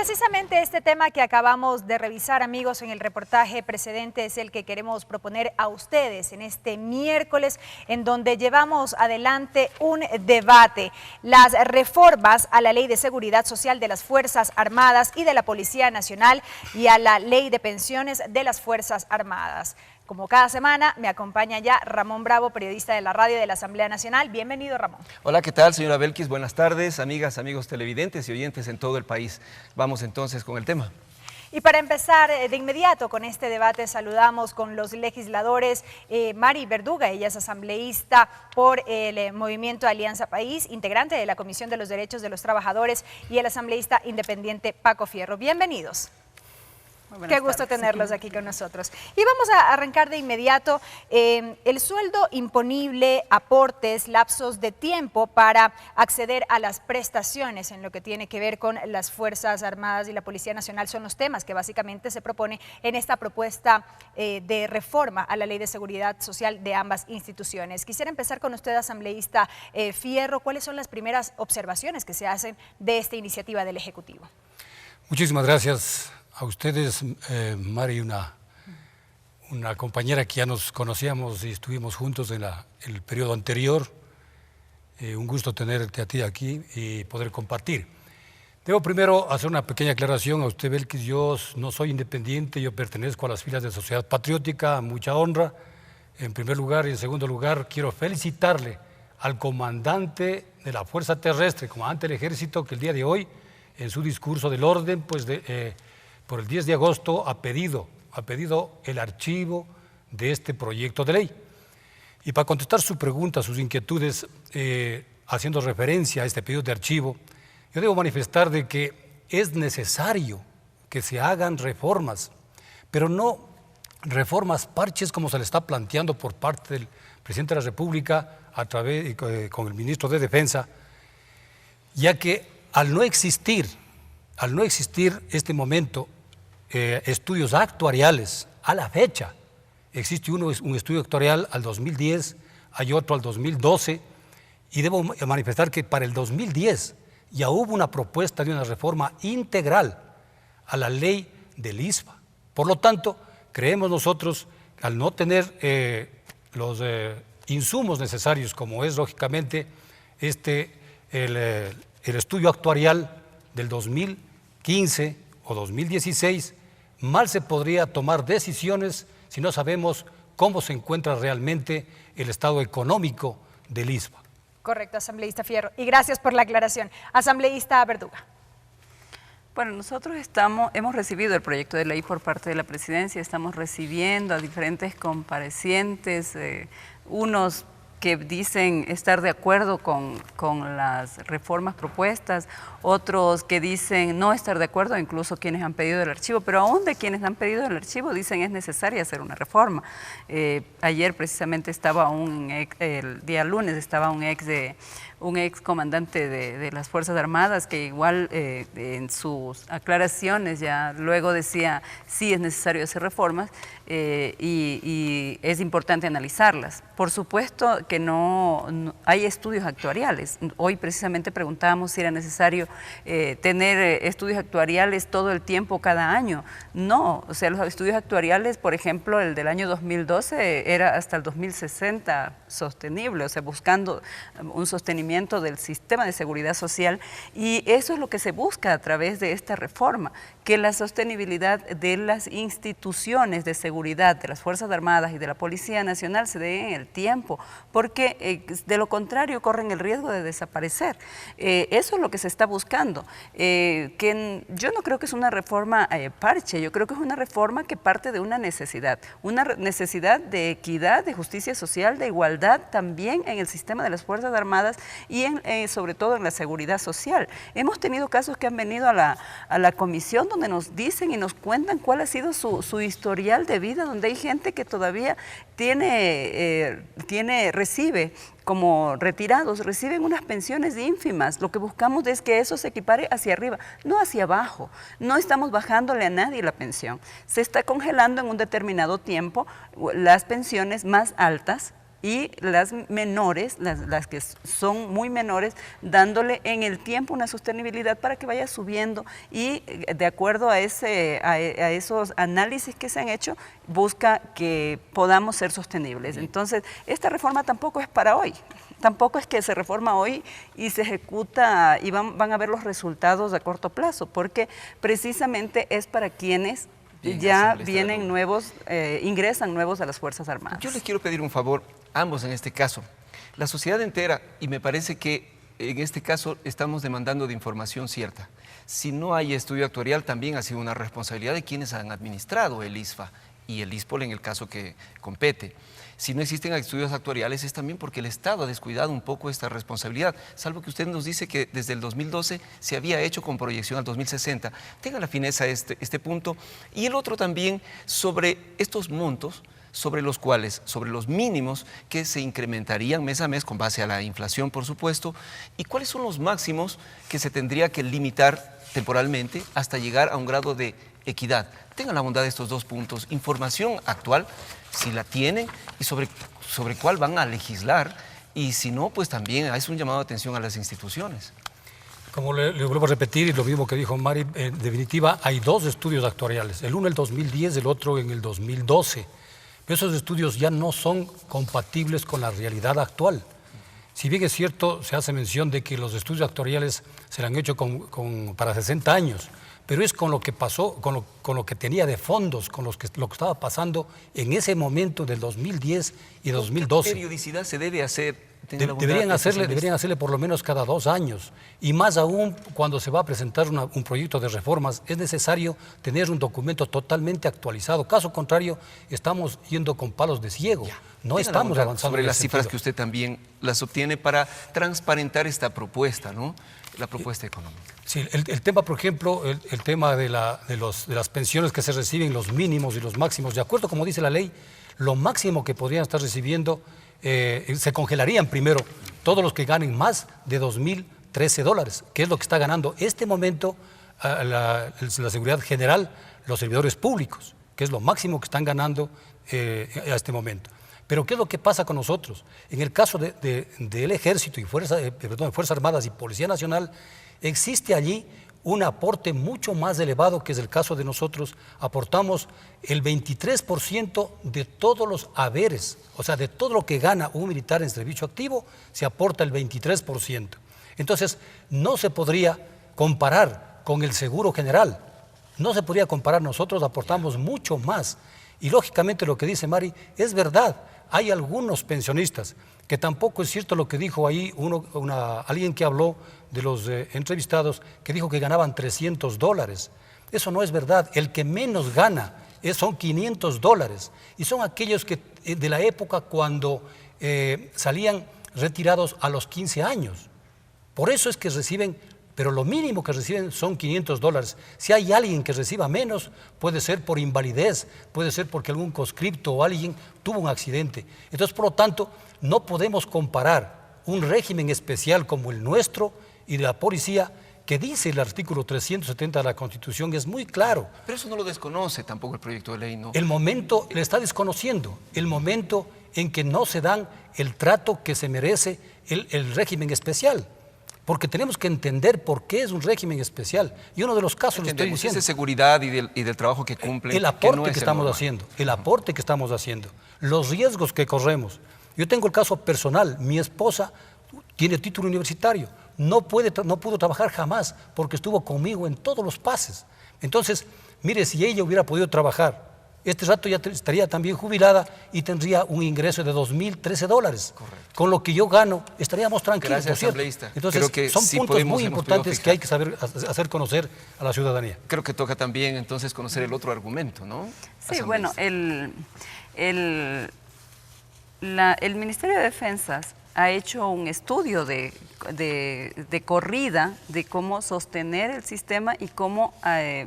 precisamente este tema que acabamos de revisar, amigos, en el reportaje precedente es el que queremos proponer a ustedes en este miércoles, en donde llevamos adelante un debate. Las reformas a la Ley de Seguridad Social de las Fuerzas Armadas y de la Policía Nacional y a la Ley de Pensiones de las Fuerzas Armadas. Como cada semana, me acompaña ya Ramón Bravo, periodista de la radio de la Asamblea Nacional. Bienvenido, Ramón. Hola, ¿qué tal, señora Belkis? Buenas tardes, amigas, amigos televidentes y oyentes en todo el país. Vamos entonces con el tema. Y para empezar de inmediato con este debate, saludamos con los legisladores Mari Verduga, ella es asambleísta por el Movimiento Alianza País, integrante de la Comisión de los Derechos de los Trabajadores, y el asambleísta independiente Paco Fierro. Bienvenidos. Qué gusto tenerlos aquí con nosotros. Y vamos a arrancar de inmediato. El sueldo imponible, aportes, lapsos de tiempo para acceder a las prestaciones en lo que tiene que ver con las Fuerzas Armadas y la Policía Nacional son los temas que básicamente se propone en esta propuesta de reforma a la Ley de Seguridad Social de ambas instituciones. Quisiera empezar con usted, asambleísta Fierro. ¿Cuáles son las primeras observaciones que se hacen de esta iniciativa del Ejecutivo? Muchísimas gracias a ustedes, Mari, una compañera que ya nos conocíamos y estuvimos juntos en el periodo anterior. Un gusto tenerte a ti aquí y poder compartir. Debo primero hacer una pequeña aclaración a usted, Belkis. Yo no soy independiente, yo pertenezco a las filas de Sociedad Patriótica, mucha honra. En primer lugar y en segundo lugar, quiero felicitarle al comandante de la Fuerza Terrestre, comandante del Ejército, que el día de hoy, en su discurso del orden, pues por el 10 de agosto ha pedido el archivo de este proyecto de ley. Y para contestar su pregunta, sus inquietudes, haciendo referencia a este pedido de archivo, yo debo manifestar de que es necesario que se hagan reformas, pero no reformas parches como se le está planteando por parte del presidente de la República a través con el ministro de Defensa, ya que al no existir este momento estudios actuariales a la fecha, existe un estudio actuarial al 2010, hay otro al 2012, y debo manifestar que para el 2010 ya hubo una propuesta de una reforma integral a la ley del ISFA. Por lo tanto, creemos nosotros que al no tener los insumos necesarios, como es lógicamente el estudio actuarial del 2015 o 2016, mal se podría tomar decisiones si no sabemos cómo se encuentra realmente el estado económico del ISFA. Correcto, asambleísta Fierro. Y gracias por la aclaración. Asambleísta Verduga. Bueno, nosotros hemos recibido el proyecto de ley por parte de la Presidencia, estamos recibiendo a diferentes comparecientes, unos que dicen estar de acuerdo con las reformas propuestas, otros que dicen no estar de acuerdo, incluso quienes han pedido el archivo, pero aún de quienes han pedido el archivo dicen es necesaria hacer una reforma. Ayer precisamente estaba el día lunes estaba un ex comandante de las Fuerzas Armadas que igual en sus aclaraciones ya luego decía sí es necesario hacer reformas y es importante analizarlas. Por supuesto que no hay estudios actuariales. Hoy precisamente preguntábamos si era necesario tener estudios actuariales todo el tiempo, cada año. No, o sea, los estudios actuariales, por ejemplo, el del año 2012 era hasta el 2060 sostenible, o sea, buscando un sostenimiento del sistema de seguridad social, y eso es lo que se busca a través de esta reforma, que la sostenibilidad de las instituciones de seguridad, de las Fuerzas Armadas y de la Policía Nacional se dé en el tiempo, porque de lo contrario corren el riesgo de desaparecer. Eso es lo que se está buscando. Yo no creo que es una reforma parche, yo creo que es una reforma que parte de una necesidad de equidad, de justicia social, de igualdad también en el sistema de las Fuerzas Armadas y sobre todo en la seguridad social. Hemos tenido casos que han venido a la comisión donde nos dicen y nos cuentan cuál ha sido su historial de vida, donde hay gente que todavía recibe como retirados, reciben unas pensiones ínfimas. Lo que buscamos es que eso se equipare hacia arriba, no hacia abajo. No estamos bajándole a nadie la pensión. Se está congelando en un determinado tiempo las pensiones más altas y las menores, las que son muy menores, dándole en el tiempo una sostenibilidad para que vaya subiendo y de acuerdo a esos análisis que se han hecho, busca que podamos ser sostenibles. Entonces, esta reforma tampoco es para hoy. Tampoco es que se reforma hoy y se ejecuta y van a ver los resultados a corto plazo, porque precisamente es para quienes ya vienen nuevos, ingresan nuevos a las Fuerzas Armadas. Yo les quiero pedir un favor, ambos en este caso. La sociedad entera, y me parece que en este caso estamos demandando de información cierta. Si no hay estudio actuarial, también ha sido una responsabilidad de quienes han administrado el ISFA y el ISPOL en el caso que compete. Si no existen estudios actuariales es también porque el Estado ha descuidado un poco esta responsabilidad, salvo que usted nos dice que desde el 2012 se había hecho con proyección al 2060. Tenga la fineza este punto. Y el otro también sobre estos montos, sobre los cuales, sobre los mínimos que se incrementarían mes a mes con base a la inflación, por supuesto, y cuáles son los máximos que se tendría que limitar temporalmente hasta llegar a un grado de equidad. Tengan la bondad de estos dos puntos, información actual, si la tienen, y sobre cuál van a legislar, y si no, pues también es un llamado de atención a las instituciones. Como le vuelvo a repetir, y lo mismo que dijo Mari, en definitiva hay dos estudios actuariales, el uno en el 2010, el otro en el 2012. Pero esos estudios ya no son compatibles con la realidad actual. Si bien es cierto, se hace mención de que los estudios actuariales se han hecho para 60 años, pero es con lo que pasó, con lo que tenía de fondos, con lo que estaba pasando en ese momento del 2010 y 2012. ¿Qué periodicidad se debe hacer? Deberían hacerle por lo menos cada 2 años, y más aún cuando se va a presentar un proyecto de reformas es necesario tener un documento totalmente actualizado. Caso contrario, estamos yendo con palos de ciego, no estamos avanzando. Sobre las cifras que usted también las obtiene para transparentar esta propuesta, ¿no? La propuesta económica. Sí, el tema, por ejemplo, el tema de las pensiones que se reciben, los mínimos y los máximos, de acuerdo como dice la ley, lo máximo que podrían estar recibiendo, se congelarían primero todos los que ganen más de $2.013, que es lo que está ganando este momento la seguridad general, los servidores públicos, que es lo máximo que están ganando a este momento. Pero ¿qué es lo que pasa con nosotros? En el caso del Ejército y Fuerzas Armadas y Policía Nacional, existe allí un aporte mucho más elevado, que es el caso de nosotros. Aportamos el 23% de todos los haberes, o sea, de todo lo que gana un militar en servicio activo, se aporta el 23%. Entonces, no se podría comparar con el Seguro General, no se podría comparar, nosotros aportamos mucho más. Y lógicamente lo que dice Mari es verdad, hay algunos pensionistas, que tampoco es cierto lo que dijo ahí alguien que habló de los entrevistados, que dijo que ganaban $300. Eso no es verdad. El que menos gana son $500, y son aquellos que de la época cuando salían retirados a los 15 años. Por eso es que reciben, pero lo mínimo que reciben son $500. Si hay alguien que reciba menos, puede ser por invalidez, puede ser porque algún conscripto o alguien tuvo un accidente. Entonces, por lo tanto, no podemos comparar un régimen especial como el nuestro y de la policía, que dice el artículo 370 de la Constitución, es muy claro. Pero eso no lo desconoce tampoco el proyecto de ley, ¿no? El momento le está desconociendo, el momento en que no se dan el trato que se merece el régimen especial. Porque tenemos que entender por qué es un régimen especial. Y uno de los casos, lo estoy diciendo, es de seguridad y del trabajo que cumplen. El aporte que estamos haciendo, los riesgos que corremos. Yo tengo el caso personal, mi esposa tiene título universitario, no pudo trabajar jamás porque estuvo conmigo en todos los pases. Entonces, mire, si ella hubiera podido trabajar, este rato ya estaría también jubilada y tendría un ingreso de $2.013. Correcto. Con lo que yo gano, estaríamos tranquilos. Gracias, asambleísta. Entonces, creo que son puntos muy importantes que hay que saber hacer conocer a la ciudadanía. Creo que toca también entonces conocer el otro argumento, ¿no? Sí, bueno, el Ministerio de Defensas ha hecho un estudio de de corrida de cómo sostener el sistema y cómo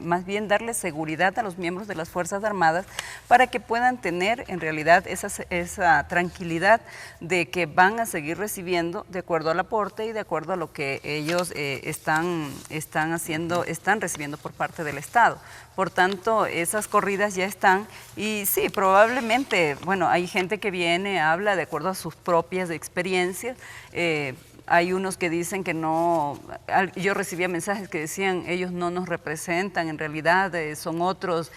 más bien darle seguridad a los miembros de las Fuerzas Armadas para que puedan tener en realidad esa tranquilidad de que van a seguir recibiendo de acuerdo al aporte y de acuerdo a lo que ellos están recibiendo por parte del Estado. Por tanto, esas corridas ya están y sí, probablemente, bueno, hay gente que viene, habla de acuerdo a sus propias experiencias. Hay unos que dicen que no, yo recibía mensajes que decían ellos no nos representan, en realidad son otras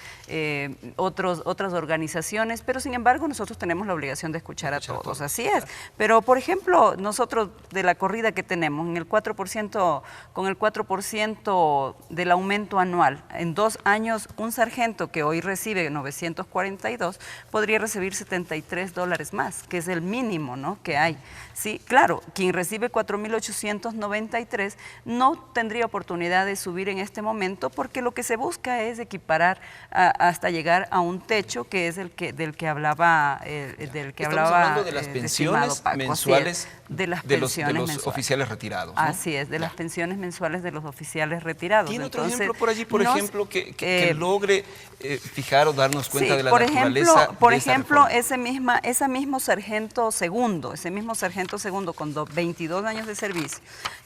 organizaciones, pero sin embargo nosotros tenemos la obligación de escuchar a todos, así es. Pero por ejemplo, nosotros de la corrida que tenemos, en el 4%, con el 4% del aumento anual, en 2 años un sargento que hoy recibe 942 podría recibir $73 más, que es el mínimo, ¿no?, que hay. Sí, claro, quien recibe 4.893 no tendría oportunidad de subir en este momento porque lo que se busca es equiparar hasta llegar a un techo que es del que hablaba hablando de las pensiones Paco, mensuales de los mensuales. Oficiales retirados, ¿no? Así es, de las pensiones mensuales de los oficiales retirados. ¿Tiene otro ejemplo por allí, por ejemplo, que logre fijar o darnos cuenta de la naturaleza por de esta ejemplo, reforma? ese mismo sargento segundo con 22 años de servicio,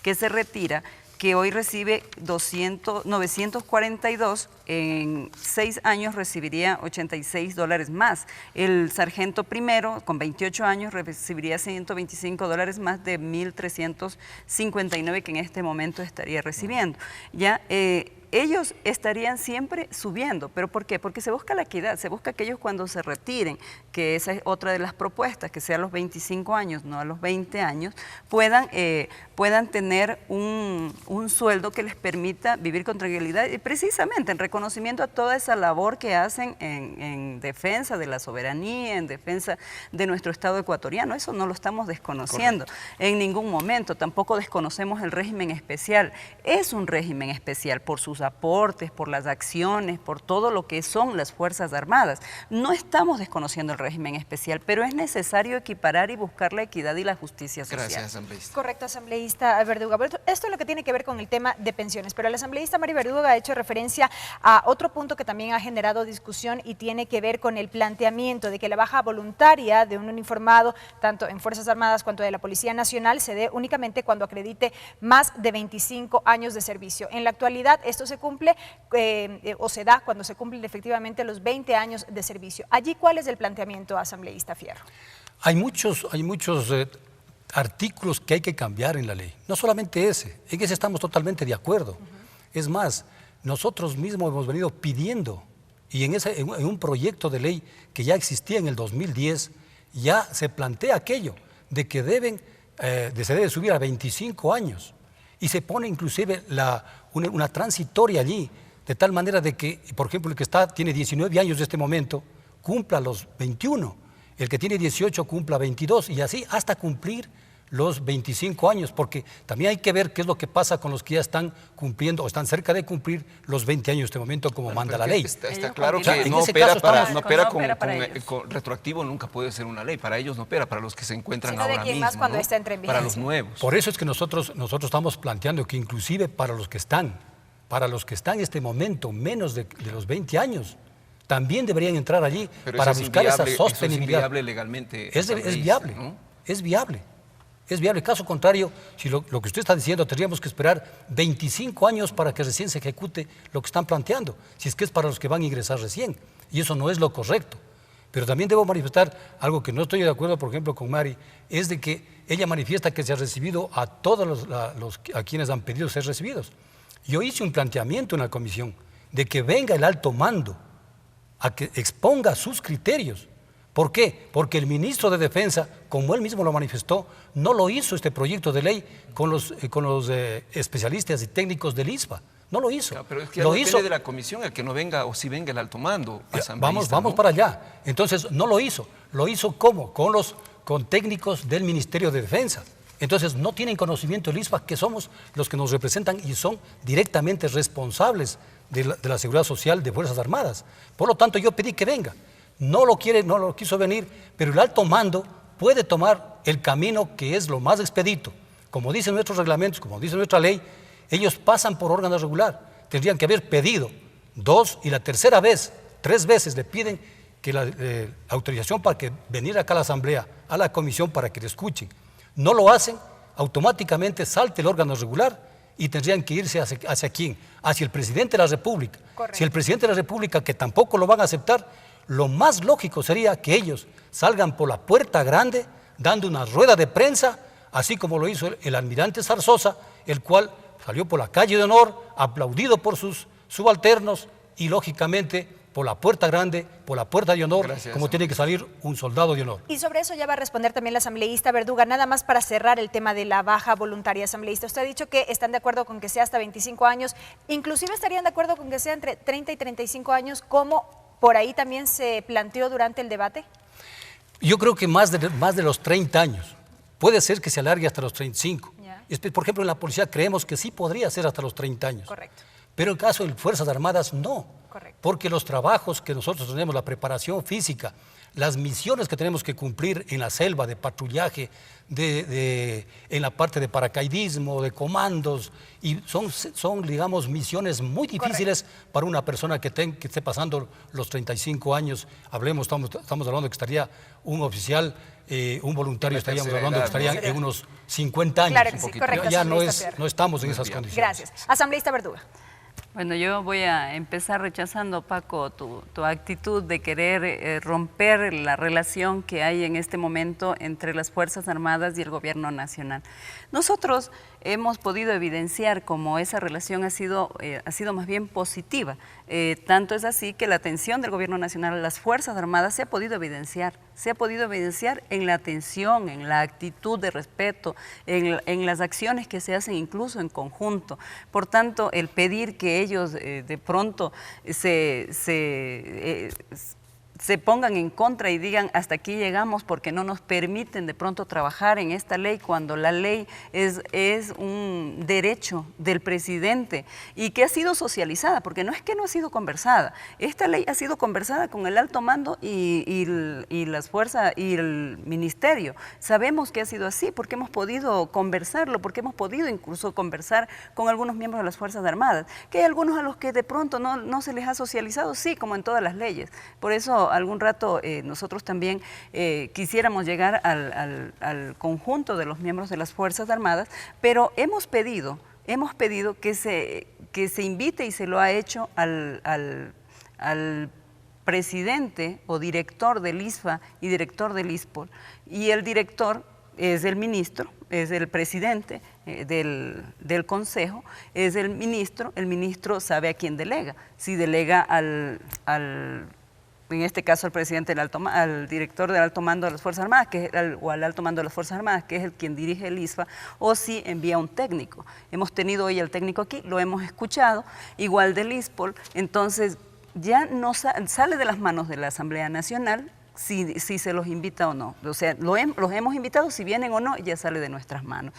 que se retira, que hoy recibe 942, en 6 años recibiría $86 más. El sargento primero, con 28 años, recibiría $125 más de 1.359 que en este momento estaría recibiendo. Ya, ellos estarían siempre subiendo. ¿Pero por qué? Porque se busca la equidad, se busca que ellos cuando se retiren, que esa es otra de las propuestas, que sea a los 25 años, no a los 20 años, puedan tener un sueldo que les permita vivir con tranquilidad y precisamente en reconocimiento a toda esa labor que hacen en defensa de la soberanía, en defensa de nuestro Estado ecuatoriano. Eso no lo estamos desconociendo. Correcto. En ningún momento. Tampoco desconocemos el régimen especial. Es un régimen especial por sus aportes, por las acciones, por todo lo que son las Fuerzas Armadas. No estamos desconociendo el régimen especial, pero es necesario equiparar y buscar la equidad y la justicia social. Gracias, asambleísta. Correcto, asambleísta Verduga. Esto es lo que tiene que ver con el tema de pensiones, pero el asambleísta Mari Verduga ha hecho referencia a otro punto que también ha generado discusión y tiene que ver con el planteamiento de que la baja voluntaria de un uniformado, tanto en Fuerzas Armadas cuanto de la Policía Nacional, se dé únicamente cuando acredite más de 25 años de servicio. En la actualidad, esto se cumple o se da cuando se cumplen efectivamente los 20 años de servicio. Allí, ¿cuál es el planteamiento, asambleísta Fierro? Hay muchos artículos que hay que cambiar en la ley. No solamente ese, en ese estamos totalmente de acuerdo. Es más, nosotros mismos hemos venido pidiendo, y en un proyecto de ley que ya existía en el 2010, ya se plantea aquello de que se debe subir a 25 años. Y se pone inclusive una transitoria allí, de tal manera de que, por ejemplo, el que tiene 19 años de este momento, cumpla los 21, el que tiene 18 cumpla 22, y así hasta cumplir los 25 años, porque también hay que ver qué es lo que pasa con los que ya están cumpliendo o están cerca de cumplir los 20 años en este momento, como manda la ley. Está claro que no opera con retroactivo, nunca puede ser una ley. Para ellos no opera, para los que se encuentran ahora mismo. Más cuando está entre vigencia. Para los nuevos. Por eso es que nosotros estamos planteando que inclusive para los que están en este momento menos de los 20 años, también deberían entrar allí. Pero para buscar esa sostenibilidad. Es viable legalmente. Es viable, ¿no? Es viable. Es viable. Caso contrario, si lo que usted está diciendo, tendríamos que esperar 25 años para que recién se ejecute lo que están planteando, si es que es para los que van a ingresar recién. Y eso no es lo correcto. Pero también debo manifestar algo que no estoy de acuerdo, por ejemplo, con Mari, es de que ella manifiesta que se ha recibido a todos a quienes han pedido ser recibidos. Yo hice un planteamiento en la comisión de que venga el alto mando a que exponga sus criterios. ¿Por qué? Porque el ministro de Defensa, como él mismo lo manifestó, no lo hizo este proyecto de ley con los especialistas y técnicos del ISPA. No lo hizo. No, pero es que lo hizo de la comisión, el que no venga o si venga el alto mando. Vamos ¿no? para allá. Entonces, no lo hizo. ¿Lo hizo cómo? Con técnicos del Ministerio de Defensa. Entonces, no tienen conocimiento del ISPA, que somos los que nos representan y son directamente responsables de la seguridad social de Fuerzas Armadas. Por lo tanto, yo pedí que venga. No lo quiso venir, pero el alto mando puede tomar el camino que es lo más expedito, como dicen nuestros reglamentos, como dice nuestra ley, ellos pasan por órgano regular. Tendrían que haber pedido 2 y la tercera vez, 3 veces le piden que la autorización para que venir acá a la Asamblea, a la Comisión para que le escuchen. No lo hacen, automáticamente salte el órgano regular y tendrían que irse hacia quién, hacia el presidente de la República. Correcto. Si el presidente de la República, que tampoco lo van a aceptar, lo más lógico sería que ellos salgan por la puerta grande dando una rueda de prensa, así como lo hizo el almirante Zarzosa, el cual salió por la calle de honor, aplaudido por sus subalternos y lógicamente por la puerta grande, por la puerta de honor, Gracias, como tiene que salir un soldado de honor. Y sobre eso ya va a responder también la asambleísta Verduga. Nada más para cerrar el tema de la baja voluntaria asambleísta. Usted ha dicho que están de acuerdo con que sea hasta 25 años, inclusive estarían de acuerdo con que sea entre 30 y 35 años, como por ahí también se planteó durante el debate. Yo creo que más de los 30 años. Puede ser que se alargue hasta los 35. Ya. Por ejemplo, en la policía creemos que sí podría ser hasta los 30 años. Correcto. Pero en el caso de Fuerzas Armadas, no. Correcto. Porque los trabajos que nosotros tenemos, la preparación física, las misiones que tenemos que cumplir en la selva de patrullaje, en la parte de paracaidismo, de comandos, y son digamos, misiones muy difíciles para una persona que esté pasando los 35 años. Estamos hablando que estaría un oficial, un voluntario, estaríamos hablando que estarían en unos 50 años. Claro que sí, correcto. Ya asambleísta no estamos en esas condiciones. Gracias. Asambleísta Verduga. Bueno, yo voy a empezar rechazando, Paco, tu actitud de querer romper la relación que hay en este momento entre las Fuerzas Armadas y el Gobierno Nacional. Nosotros hemos podido evidenciar cómo esa relación ha sido más bien positiva. Tanto es así que la atención del Gobierno Nacional a las Fuerzas Armadas se ha podido evidenciar en la atención, en la actitud de respeto, en las acciones que se hacen incluso en conjunto. Por tanto, el pedir que ellos de pronto se pongan en contra y digan hasta aquí llegamos porque no nos permiten de pronto trabajar en esta ley, cuando la ley es un derecho del presidente y que ha sido socializada, porque no es que no ha sido conversada. Esta ley ha sido conversada con el alto mando y las fuerzas y el ministerio. Sabemos que ha sido así porque hemos podido conversarlo, porque hemos podido incluso conversar con algunos miembros de las Fuerzas Armadas, que hay algunos a los que de pronto no se les ha socializado, sí, como en todas las leyes. Por eso algún rato nosotros también quisiéramos llegar al conjunto de los miembros de las Fuerzas Armadas, pero hemos pedido que se invite, y se lo ha hecho al presidente o director del ISFA y director del ISPOL, y el director es el ministro, es el presidente del Consejo, es el ministro sabe a quién delega, si delega en este caso al presidente, al director del alto mando de las Fuerzas Armadas, o al alto mando de las Fuerzas Armadas, que es el quien dirige el ISFA, o si envía un técnico. Hemos tenido hoy al técnico aquí, lo hemos escuchado, igual del ISPOL, entonces ya no sale de las manos de la Asamblea Nacional si se los invita o no. O sea, los hemos invitado, si vienen o no, ya sale de nuestras manos.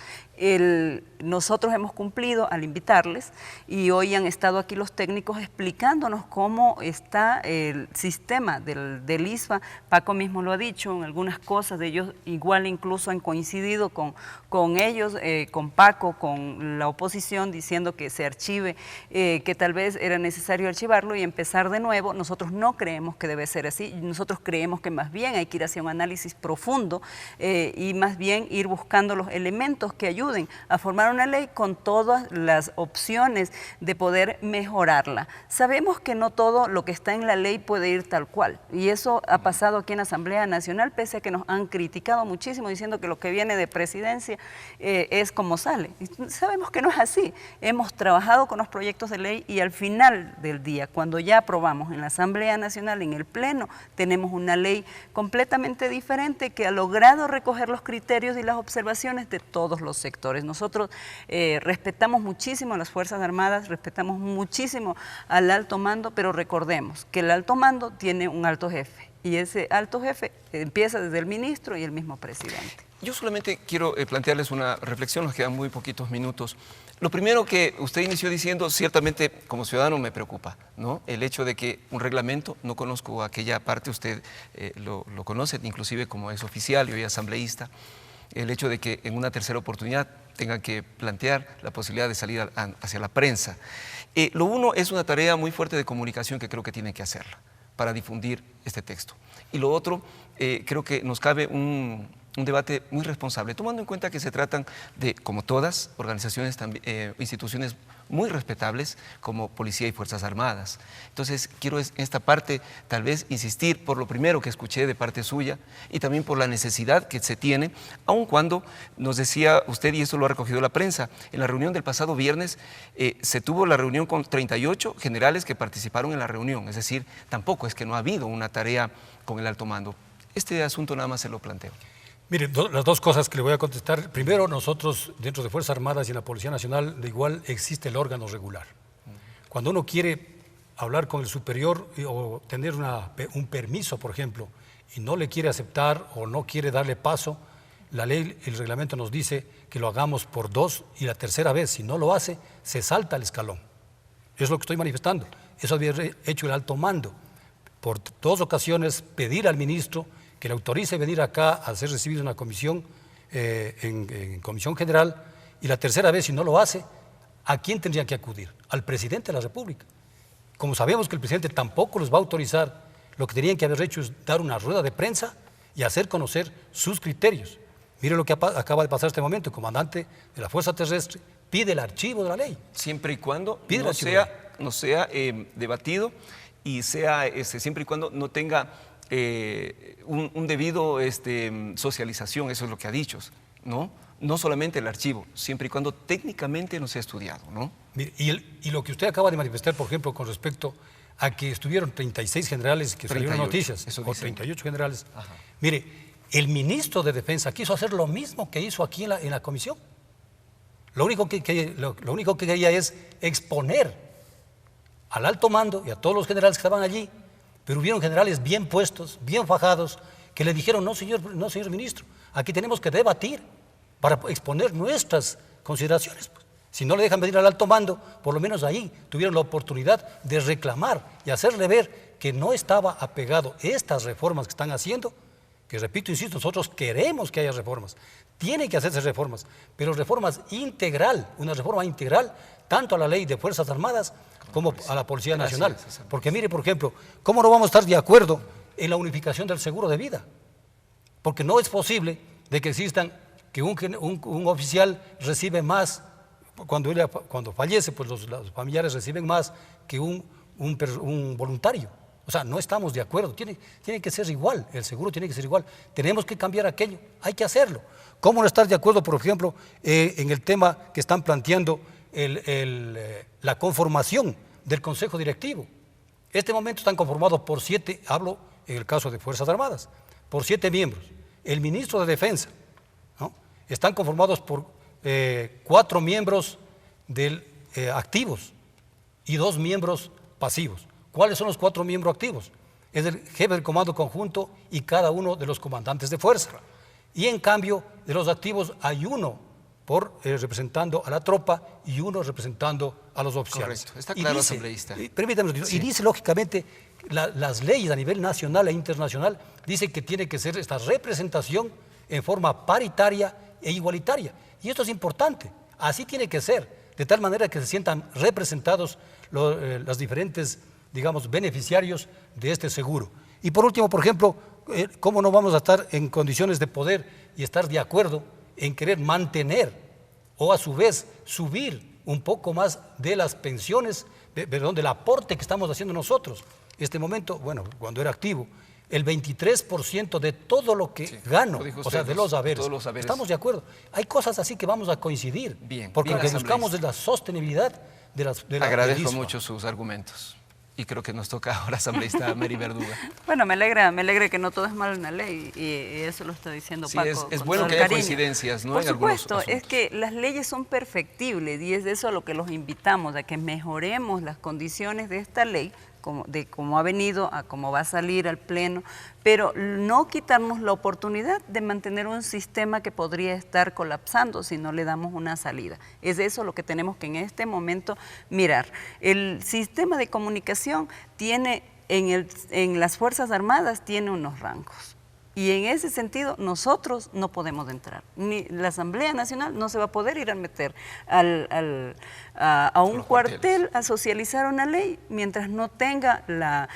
Nosotros hemos cumplido al invitarles y hoy han estado aquí los técnicos explicándonos cómo está el sistema del ISFA. Paco mismo lo ha dicho, en algunas cosas de ellos igual incluso han coincidido con ellos, con Paco, con la oposición, diciendo que se archive, que tal vez era necesario archivarlo y empezar de nuevo. Nosotros no creemos que debe ser así, nosotros creemos que más bien hay que ir hacia un análisis profundo y más bien ir buscando los elementos que ayuden a formar una ley con todas las opciones de poder mejorarla. Sabemos que no todo lo que está en la ley puede ir tal cual, y eso ha pasado aquí en la Asamblea Nacional, pese a que nos han criticado muchísimo diciendo que lo que viene de presidencia es como sale. Y sabemos que no es así. Hemos trabajado con los proyectos de ley y al final del día, cuando ya aprobamos en la Asamblea Nacional, en el Pleno, tenemos una ley completamente diferente que ha logrado recoger los criterios y las observaciones de todos los sectores. Nosotros respetamos muchísimo a las Fuerzas Armadas, respetamos muchísimo al alto mando, pero recordemos que el alto mando tiene un alto jefe y ese alto jefe empieza desde el ministro y el mismo presidente. Yo solamente quiero plantearles una reflexión, nos quedan muy poquitos minutos. Lo primero que usted inició diciendo, ciertamente como ciudadano me preocupa, ¿no? El hecho de que un reglamento, no conozco aquella parte, usted lo conoce inclusive como ex oficial y hoy asambleísta, el hecho de que en una tercera oportunidad tengan que plantear la posibilidad de salir hacia la prensa. Lo uno es una tarea muy fuerte de comunicación que creo que tienen que hacerla para difundir este texto. Y lo otro, creo que nos cabe un debate muy responsable, tomando en cuenta que se tratan de, como todas, organizaciones, instituciones muy respetables como Policía y Fuerzas Armadas. Entonces, quiero en esta parte tal vez insistir por lo primero que escuché de parte suya y también por la necesidad que se tiene, aun cuando nos decía usted, y eso lo ha recogido la prensa, en la reunión del pasado viernes se tuvo la reunión con 38 generales que participaron en la reunión, es decir, tampoco es que no ha habido una tarea con el alto mando. Este asunto nada más se lo planteo. Mire, las dos cosas que le voy a contestar. Primero, nosotros dentro de Fuerzas Armadas y en la Policía Nacional, de igual existe el órgano regular. Cuando uno quiere hablar con el superior o tener un permiso, por ejemplo, y no le quiere aceptar o no quiere darle paso, la ley, el reglamento nos dice que lo hagamos por 2 y la tercera vez, si no lo hace, se salta el escalón. Es lo que estoy manifestando. Eso había hecho el alto mando. Por 2 ocasiones pedir al ministro que le autorice venir acá a ser recibido en una comisión, en comisión general, y la tercera vez, si no lo hace, ¿a quién tendrían que acudir? Al presidente de la República. Como sabemos que el presidente tampoco los va a autorizar, lo que tenían que haber hecho es dar una rueda de prensa y hacer conocer sus criterios. Mire lo que acaba de pasar este momento, el comandante de la Fuerza Terrestre pide el archivo de la ley. Siempre y cuando no sea debatido y sea siempre y cuando no tenga un debido socialización, eso es lo que ha dicho, ¿no? No solamente el archivo, siempre y cuando técnicamente no sea estudiado, ¿no? Mire, y lo que usted acaba de manifestar, por ejemplo, con respecto a que estuvieron 36 generales que salieron noticias, o 38 generales. Ajá. Mire, el ministro de Defensa quiso hacer lo mismo que hizo aquí en la comisión. Lo único que quería es exponer al alto mando y a todos los generales que estaban allí, pero hubieron generales bien puestos, bien fajados, que le dijeron, no señor ministro, aquí tenemos que debatir para exponer nuestras consideraciones. Pues. Si no le dejan venir al alto mando, por lo menos ahí tuvieron la oportunidad de reclamar y hacerle ver que no estaba apegado a estas reformas que están haciendo, que repito, insisto, nosotros queremos que haya reformas, tienen que hacerse reformas, pero reformas integral, una reforma integral, tanto a la ley de Fuerzas Armadas como a la Policía Nacional. Porque mire, por ejemplo, ¿cómo no vamos a estar de acuerdo en la unificación del seguro de vida? Porque no es posible de que existan, que un oficial recibe más, cuando fallece, pues los familiares reciben más que un voluntario. O sea, no estamos de acuerdo, tiene que ser igual, el seguro tiene que ser igual. Tenemos que cambiar aquello, hay que hacerlo. ¿Cómo no estar de acuerdo, por ejemplo, en el tema que están planteando la conformación del Consejo Directivo? Este momento están conformados por 7, hablo en el caso de Fuerzas Armadas, por 7 miembros. El ministro de Defensa, ¿no? Están conformados por 4 miembros activos y 2 miembros pasivos. ¿Cuáles son los 4 miembros activos? Es el jefe del comando conjunto y cada uno de los comandantes de fuerza. Y en cambio, de los activos hay uno representando a la tropa y uno representando a los oficiales. Correcto, está claro, asambleísta. Permítame, sí. Y dice lógicamente, las leyes a nivel nacional e internacional dicen que tiene que ser esta representación en forma paritaria e igualitaria. Y esto es importante, así tiene que ser, de tal manera que se sientan representados los diferentes, digamos, beneficiarios de este seguro. Y por último, por ejemplo, ¿cómo no vamos a estar en condiciones de poder y estar de acuerdo en querer mantener o a su vez subir un poco más de las pensiones, del aporte que estamos haciendo nosotros? Este momento, bueno, cuando era activo, el 23% de todo lo que gano, o sea, de los haberes. Estamos de acuerdo. Hay cosas así que vamos a coincidir, porque lo que buscamos es la sostenibilidad de la Agradezco mucho sus argumentos. Y creo que nos toca ahora, asambleísta Mary Verduga. Bueno, me alegra que no todo es malo en la ley, y eso lo está diciendo Paco. Es bueno que haya coincidencias, ¿no? Por supuesto, es que las leyes son perfectibles y es de eso a lo que los invitamos, a que mejoremos las condiciones de esta ley, de cómo ha venido a cómo va a salir al Pleno, pero no quitarnos la oportunidad de mantener un sistema que podría estar colapsando si no le damos una salida. Es eso lo que tenemos que en este momento mirar. El sistema de comunicación tiene, en las Fuerzas Armadas, tiene unos rangos. Y en ese sentido nosotros no podemos entrar. Ni la Asamblea Nacional no se va a poder ir a meter a un cuartel a socializar una ley mientras no tenga la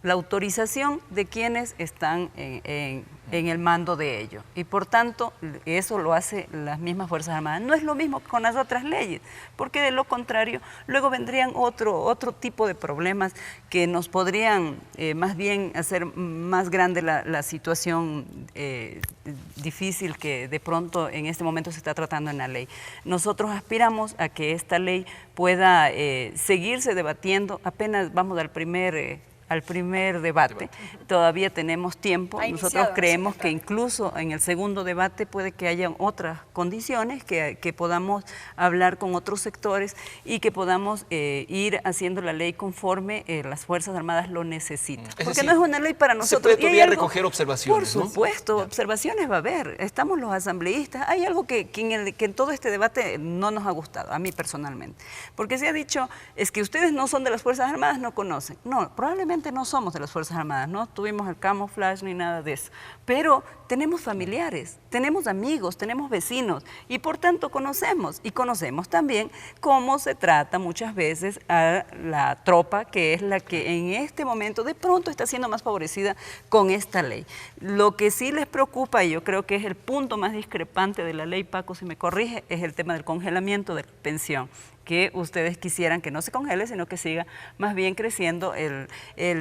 autorización de quienes están en el mando de ello. Y por tanto, eso lo hace las mismas Fuerzas Armadas. No es lo mismo con las otras leyes, porque de lo contrario, luego vendrían otro tipo de problemas que nos podrían más bien hacer más grande la situación difícil que de pronto en este momento se está tratando en la ley. Nosotros aspiramos a que esta ley pueda seguirse debatiendo. Apenas vamos al primer debate. Todavía tenemos tiempo. Nosotros creemos que incluso en el segundo debate puede que haya otras condiciones, que podamos hablar con otros sectores y que podamos ir haciendo la ley conforme las Fuerzas Armadas lo necesitan. Porque decir, no es una ley para nosotros. Se puede todavía recoger observaciones, por supuesto, ¿no? Observaciones va a haber. Estamos los asambleístas. Hay algo que en todo este debate no nos ha gustado, a mí personalmente. Porque se ha dicho, es que ustedes no son de las Fuerzas Armadas, no conocen. No, probablemente no somos de las Fuerzas Armadas, no tuvimos el camuflaje ni nada de eso, pero tenemos familiares, tenemos amigos, tenemos vecinos y por tanto conocemos también cómo se trata muchas veces a la tropa, que es la que en este momento de pronto está siendo más favorecida con esta ley. Lo que sí les preocupa, y yo creo que es el punto más discrepante de la ley, Paco, si me corrige, es el tema del congelamiento de la pensión, que ustedes quisieran que no se congele, sino que siga más bien creciendo el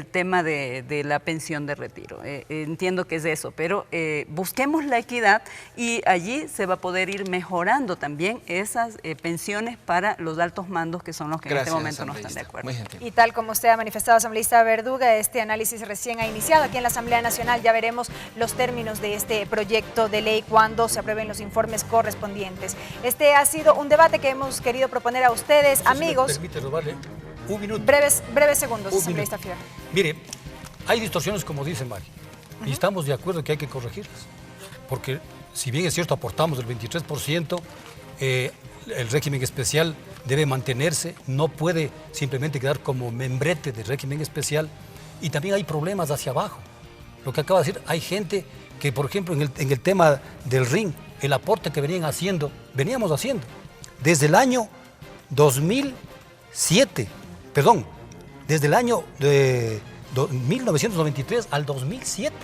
tema de la pensión de retiro. Entiendo que es eso, pero busquemos la equidad y allí se va a poder ir mejorando también esas pensiones para los altos mandos, que son los que en este momento no están de acuerdo. Y tal como usted ha manifestado, asambleísta Verduga, este análisis recién ha iniciado aquí en la Asamblea Nacional. Ya veremos los términos de este proyecto de ley cuando se aprueben los informes correspondientes. Este ha sido un debate que hemos querido proponer a ustedes, sí, amigos. Si me permite robarle un minuto. Breves segundos, asambleísta Fierro. Mire, hay distorsiones, como dice Mari, y estamos de acuerdo que hay que corregirlas, porque si bien es cierto aportamos el 23%, el régimen especial debe mantenerse, no puede simplemente quedar como membrete del régimen especial, y también hay problemas hacia abajo. Lo que acaba de decir, hay gente que, por ejemplo, en el tema del RIN, el aporte que veníamos haciendo, desde el año 2007, perdón, desde el año de 1993 al 2007.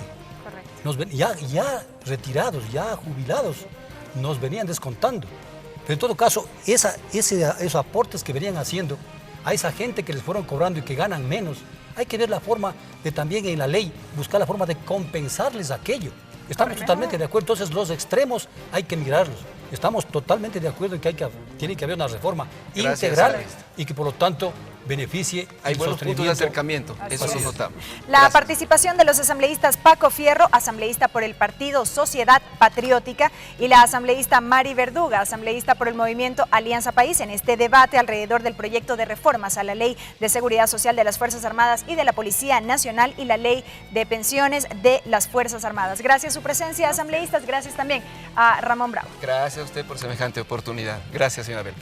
Correcto. Ya retirados, ya jubilados, nos venían descontando. Pero en todo caso, esos aportes que venían haciendo a esa gente que les fueron cobrando y que ganan menos, hay que ver la forma de también en la ley, buscar la forma de compensarles aquello. Estamos totalmente de acuerdo, entonces los extremos hay que mirarlos. Estamos totalmente de acuerdo en que tiene que haber una reforma integral y que por lo tanto beneficie hay buenos puntos de acercamiento, eso lo notamos. La participación de los asambleístas Paco Fierro, asambleísta por el partido Sociedad Patriótica, y la asambleísta Mari Verduga, asambleísta por el movimiento Alianza País, en este debate alrededor del proyecto de reformas a la Ley de Seguridad Social de las Fuerzas Armadas y de la Policía Nacional y la Ley de Pensiones de las Fuerzas Armadas. Gracias a su presencia, asambleístas, gracias también a Ramón Bravo. Gracias a usted por semejante oportunidad. Gracias, señora Abel.